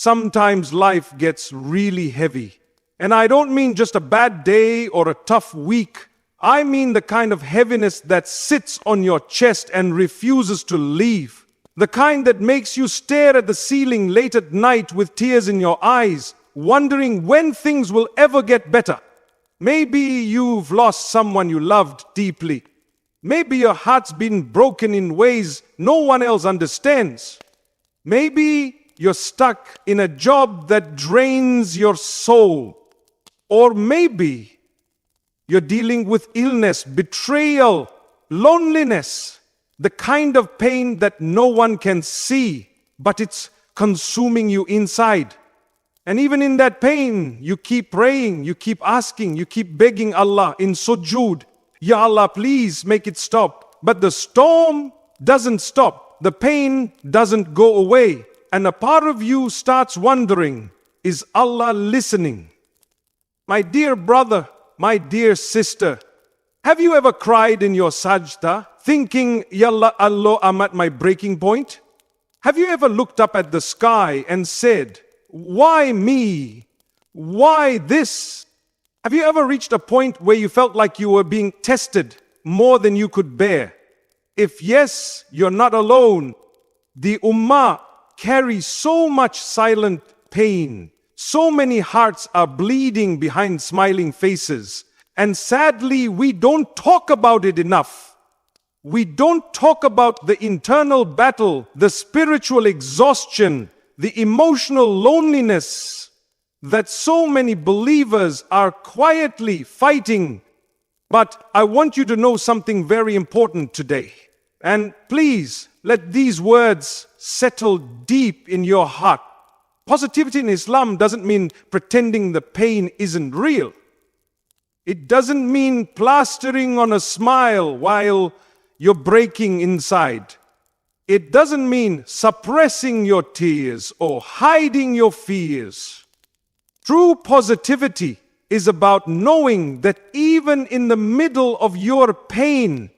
Sometimes life gets really heavy. And I don't mean just a bad day or a tough week. I mean the kind of heaviness that sits on your chest and refuses to leave. The kind that makes you stare at the ceiling late at night with tears in your eyes, wondering when things will ever get better. Maybe you've lost someone you loved deeply. Maybe your heart's been broken in ways no one else understands. Maybe you're stuck in a job that drains your soul. Or maybe you're dealing with illness, betrayal, loneliness, the kind of pain that no one can see, but it's consuming you inside. And even in that pain, you keep praying, you keep asking, you keep begging Allah in sujood, Ya Allah, please make it stop. But the storm doesn't stop. The pain doesn't go away. And a part of you starts wondering, is Allah listening? My dear brother, my dear sister, have you ever cried in your sajda, thinking, Yalla Allah, I'm at my breaking point? Have you ever looked up at the sky and said, why me? Why this? Have you ever reached a point where you felt like you were being tested more than you could bear? If yes, you're not alone. The Ummah carries so much silent pain. So many hearts are bleeding behind smiling faces. And sadly, we don't talk about it enough. We don't talk about the internal battle, the spiritual exhaustion, the emotional loneliness that so many believers are quietly fighting. But I want you to know something very important today. And please, let these words settle deep in your heart. Positivity in Islam doesn't mean pretending the pain isn't real. It doesn't mean plastering on a smile while you're breaking inside. It doesn't mean suppressing your tears or hiding your fears. True positivity is about knowing that even in the middle of your pain,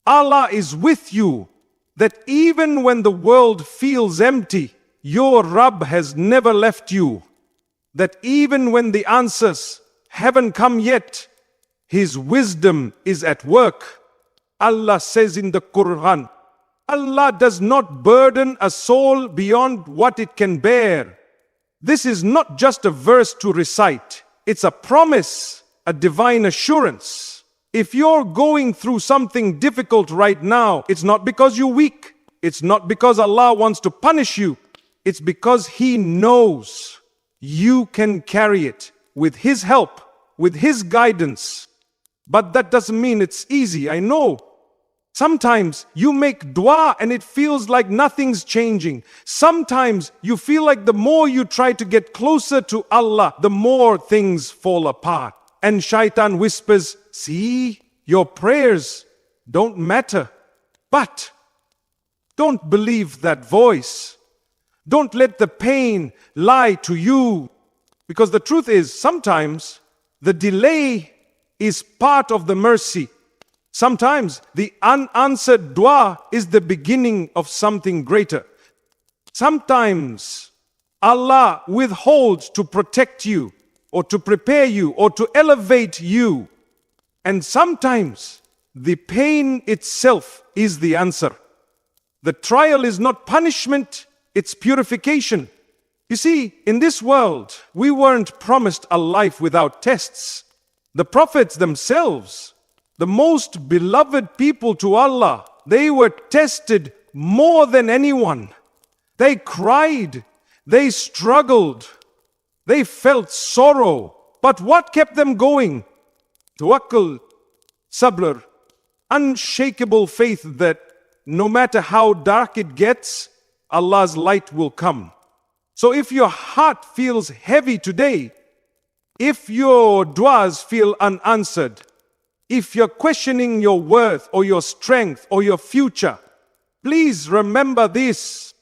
Allah is with you. That even when the world feels empty, your Rabb has never left you. That even when the answers haven't come yet, His wisdom is at work. Allah says in the Quran, Allah does not burden a soul beyond what it can bear. This is not just a verse to recite. It's a promise, a divine assurance. If you're going through something difficult right now, it's not because you're weak. It's not because Allah wants to punish you. It's because He knows you can carry it with His help, with His guidance. But that doesn't mean it's easy, I know. Sometimes you make dua and it feels like nothing's changing. Sometimes you feel like the more you try to get closer to Allah, the more things fall apart. And shaitan whispers, see, your prayers don't matter. But don't believe that voice. Don't let the pain lie to you. Because the truth is, sometimes the delay is part of the mercy. Sometimes the unanswered dua is the beginning of something greater. Sometimes Allah withholds to protect you or to prepare you or to elevate you. And sometimes the pain itself is the answer. The trial is not punishment, it's purification. You see, in this world, we weren't promised a life without tests. The prophets themselves, the most beloved people to Allah, they were tested more than anyone. They cried, they struggled, they felt sorrow. But what kept them going? Tawakkul, sabr, unshakable faith that no matter how dark it gets, Allah's light will come. So if your heart feels heavy today, if your duas feel unanswered, if you're questioning your worth or your strength or your future, please remember this.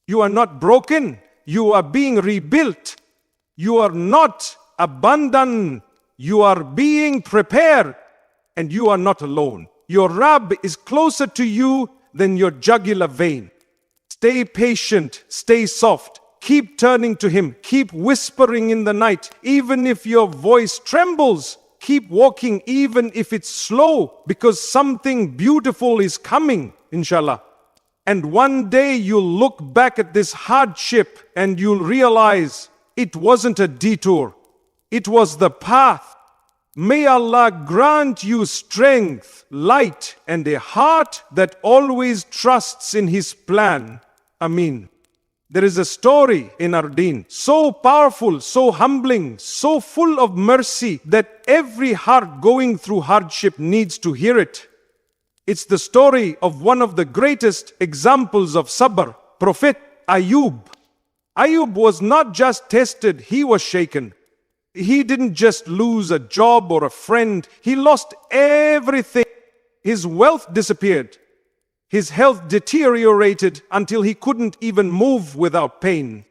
You are not broken. You are being rebuilt. You are not abandoned. You are being prepared. And you are not alone. Your Rabb is closer to you than your jugular vein. Stay patient. Stay soft. Keep turning to Him. Keep whispering in the night. Even if your voice trembles, keep walking even if it's slow, because something beautiful is coming, inshallah. And one day you'll look back at this hardship and you'll realize it wasn't a detour. It was the path. May Allah grant you strength, light, and a heart that always trusts in His plan. Ameen. There is a story in our deen, so powerful, so humbling, so full of mercy that every heart going through hardship needs to hear it. It's the story of one of the greatest examples of sabr, Prophet Ayub. Ayub was not just tested, he was shaken. He didn't just lose a job or a friend, he lost everything. His wealth disappeared. His health deteriorated until he couldn't even move without pain.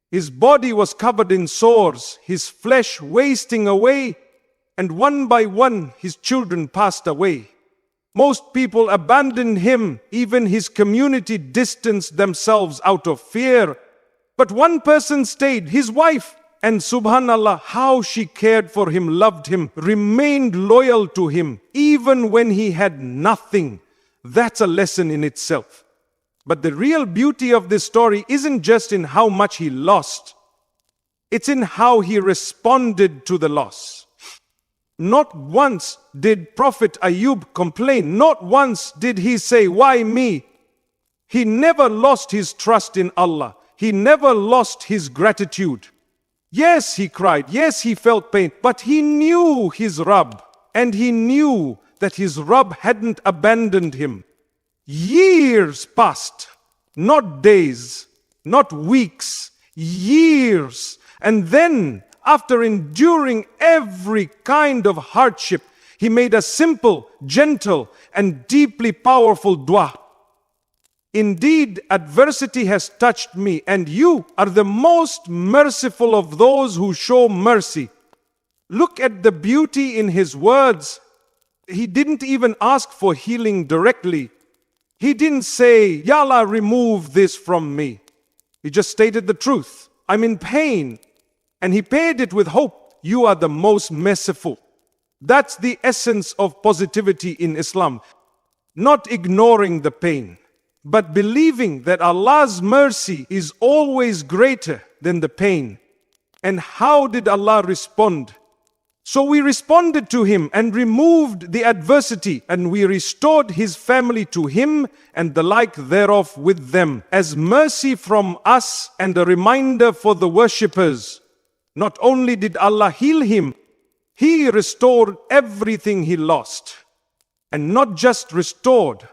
His body was covered in sores, his flesh wasting away, and one by one his children passed away. Most people abandoned him, even his community distanced themselves out of fear. But one person stayed, his wife, and subhanallah, how she cared for him, loved him, remained loyal to him, even when he had nothing. That's a lesson in itself. But the real beauty of this story isn't just in how much he lost. It's in how he responded to the loss. Not once did Prophet Ayub complain. Not once did he say, "Why me?" He never lost his trust in Allah. He never lost his gratitude. Yes, he cried. Yes, he felt pain. But he knew his Rabb. And he knew that his Rabb hadn't abandoned him. Years passed. Not days. Not weeks. Years. And then, after enduring every kind of hardship, he made a simple, gentle, and deeply powerful dua. Indeed, adversity has touched me, and you are the most merciful of those who show mercy. Look at the beauty in his words. He didn't even ask for healing directly. He didn't say, "Ya Allah, remove this from me." He just stated the truth. "I'm in pain." And he paired it with hope. You are the most merciful. That's the essence of positivity in Islam. Not ignoring the pain, but believing that Allah's mercy is always greater than the pain. And how did Allah respond? So we responded to him and removed the adversity, and we restored his family to him and the like thereof with them, as mercy from us and a reminder for the worshippers. Not only did Allah heal him, He restored everything he lost. And not just restored,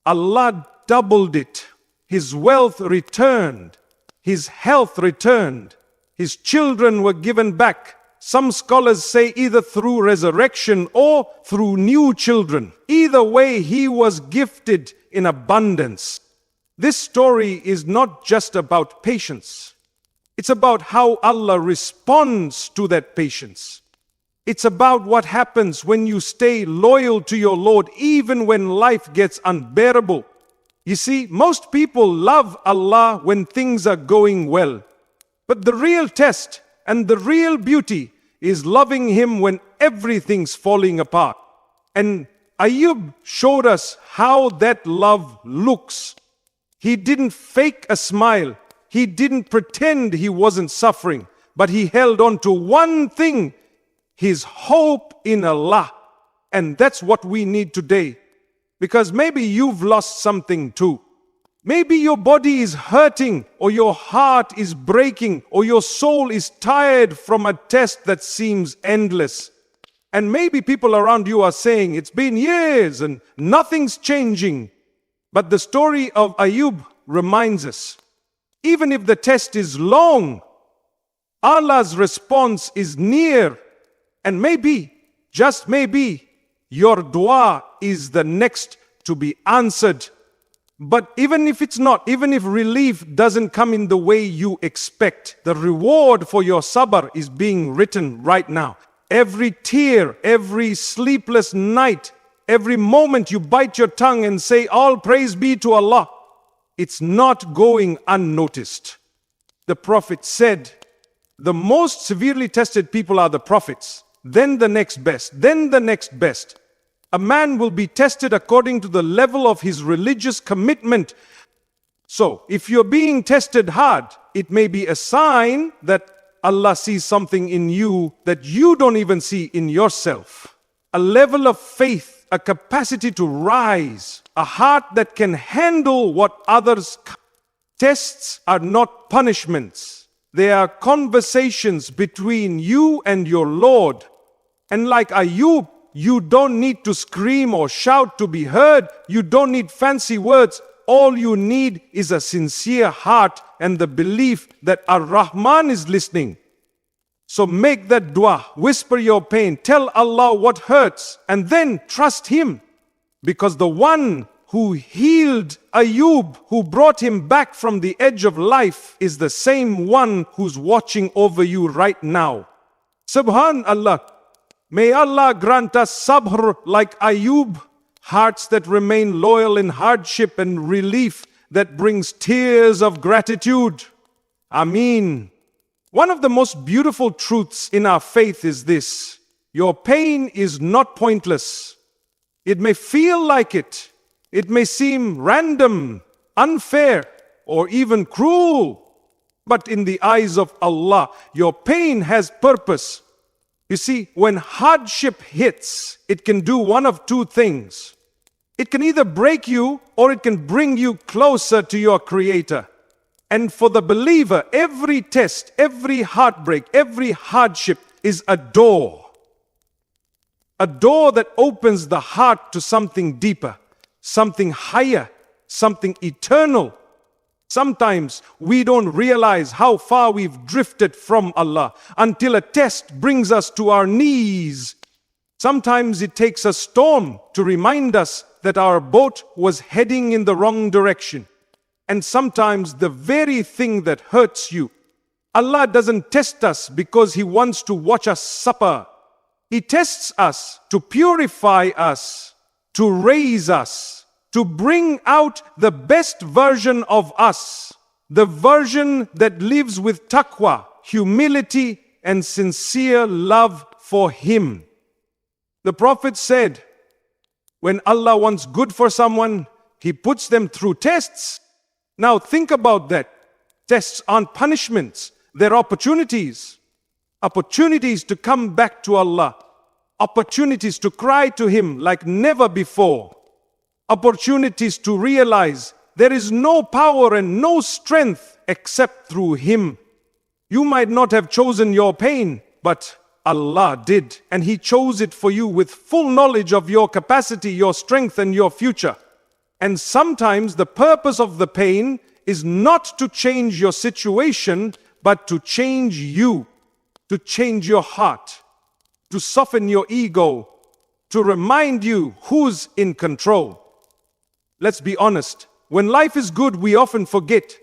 Allah doubled it. His wealth returned. His health returned. His children were given back. Some scholars say either through resurrection or through new children. Either way, he was gifted in abundance. This story is not just about patience. It's about how Allah responds to that patience. It's about what happens when you stay loyal to your Lord even when life gets unbearable. You see, most people love Allah when things are going well. But the real test and the real beauty is loving Him when everything's falling apart. And Ayub showed us how that love looks. He didn't fake a smile. He didn't pretend he wasn't suffering. But he held on to one thing, his hope in Allah. And that's what we need today. Because maybe you've lost something too. Maybe your body is hurting, or your heart is breaking, or your soul is tired from a test that seems endless. And maybe people around you are saying, it's been years and nothing's changing. But the story of Ayub reminds us, even if the test is long, Allah's response is near. And maybe, just maybe, your dua is the next to be answered. But even if it's not, even if relief doesn't come in the way you expect, the reward for your sabr is being written right now. Every tear, every sleepless night, every moment you bite your tongue and say, all praise be to Allah, it's not going unnoticed. The Prophet said, the most severely tested people are the prophets, then the next best, then the next best. A man will be tested according to the level of his religious commitment. So, if you're being tested hard, it may be a sign that Allah sees something in you that you don't even see in yourself. A level of faith, a capacity to rise, a heart that can handle what others. Tests are not punishments. They are conversations between you and your Lord. And like Ayub, you don't need to scream or shout to be heard. You don't need fancy words. All you need is a sincere heart and the belief that Ar-Rahman is listening. So make that dua, whisper your pain, tell Allah what hurts, and then trust Him. Because the one who healed Ayub, who brought him back from the edge of life, is the same one who's watching over you right now. Subhanallah. May Allah grant us sabr like Ayub, hearts that remain loyal in hardship and relief that brings tears of gratitude. Ameen. One of the most beautiful truths in our faith is this: your pain is not pointless. It may feel like it. It may seem random, unfair, or even cruel. But in the eyes of Allah, your pain has purpose. You see, when hardship hits, it can do one of two things. It can either break you or it can bring you closer to your Creator. And for the believer, every test, every heartbreak, every hardship is a door. A door that opens the heart to something deeper, something higher, something eternal. Sometimes we don't realize how far we've drifted from Allah until a test brings us to our knees. Sometimes it takes a storm to remind us that our boat was heading in the wrong direction. And sometimes the very thing that hurts you, Allah doesn't test us because He wants to watch us suffer. He tests us to purify us, to raise us, to bring out the best version of us, the version that lives with taqwa, humility, and sincere love for Him. The Prophet said, when Allah wants good for someone, He puts them through tests. Now think about that. Tests aren't punishments, they're opportunities. Opportunities to come back to Allah. Opportunities to cry to Him like never before. Opportunities to realize there is no power and no strength except through Him. You might not have chosen your pain, but Allah did, and He chose it for you with full knowledge of your capacity, your strength, and your future. And sometimes the purpose of the pain is not to change your situation, but to change you, to change your heart, to soften your ego, to remind you who's in control. Let's be honest, when life is good, we often forget.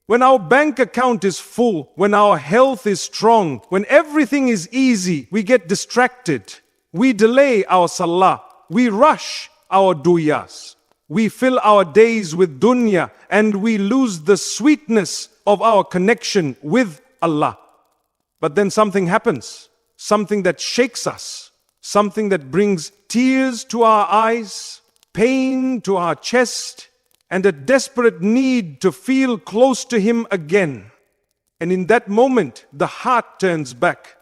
When our bank account is full, when our health is strong, when everything is easy, we get distracted. We delay our salah. We rush our duyas. We fill our days with dunya and we lose the sweetness of our connection with Allah. But then something happens, something that shakes us, something that brings tears to our eyes, pain to our chest, and a desperate need to feel close to Him again. And in that moment, the heart turns back.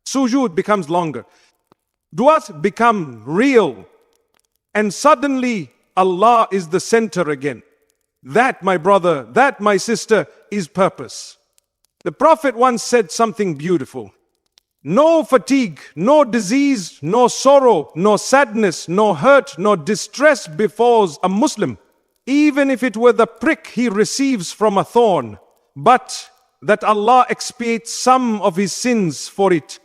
Sujood becomes longer. Du'as become real. And suddenly, Allah is the center again. That, my brother, that, my sister, is purpose. The Prophet once said something beautiful. No fatigue, no disease, no sorrow, no sadness, no hurt, no distress befalls a Muslim, even if it were the prick he receives from a thorn, but that Allah expiates some of his sins for it.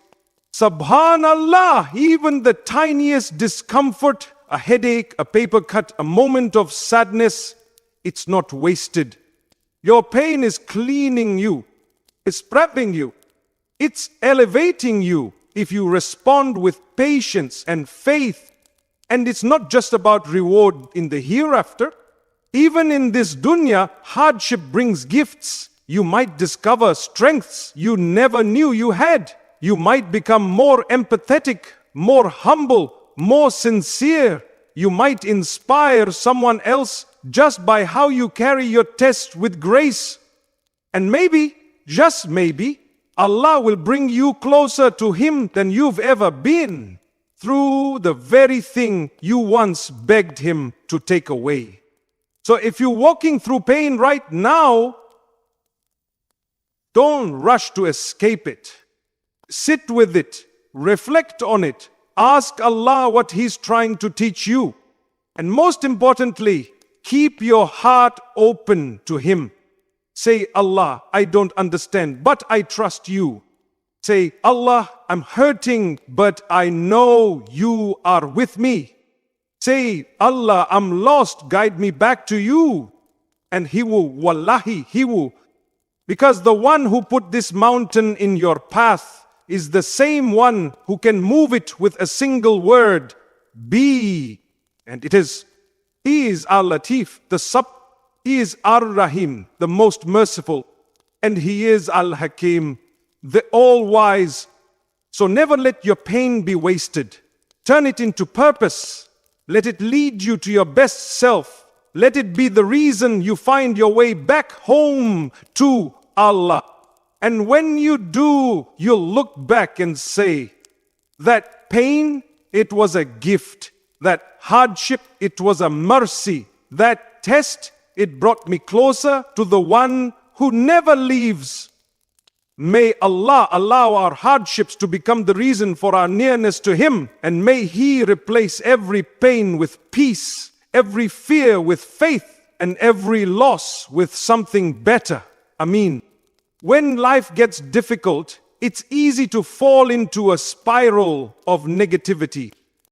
Subhanallah, even the tiniest discomfort, a headache, a paper cut, a moment of sadness, it's not wasted. Your pain is cleaning you, it's prepping you, it's elevating you if you respond with patience and faith. And it's not just about reward in the hereafter. Even in this dunya, hardship brings gifts. You might discover strengths you never knew you had. You might become more empathetic, more humble, more sincere. You might inspire someone else just by how you carry your test with grace. And maybe, just maybe, Allah will bring you closer to Him than you've ever been through the very thing you once begged Him to take away. So if you're walking through pain right now, don't rush to escape it. Sit with it, reflect on it, ask Allah what He's trying to teach you. And most importantly, keep your heart open to Him. Say, Allah, I don't understand, but I trust you. Say, Allah, I'm hurting, but I know you are with me. Say, Allah, I'm lost, guide me back to you. And He will, wallahi, He will. Because the one who put this mountain in your path is the same one who can move it with a single word, be. And it is, He is Al-Latif, He is Ar-Rahim, the most merciful. And He is Al-Hakim, the all-wise. So never let your pain be wasted. Turn it into purpose. Let it lead you to your best self. Let it be the reason you find your way back home to Allah. And when you do, you'll look back and say, that pain, it was a gift. That hardship, it was a mercy. That test, it brought me closer to the one who never leaves. May Allah allow our hardships to become the reason for our nearness to Him. And may He replace every pain with peace, every fear with faith, and every loss with something better. Ameen. When life gets difficult, it's easy to fall into a spiral of negativity.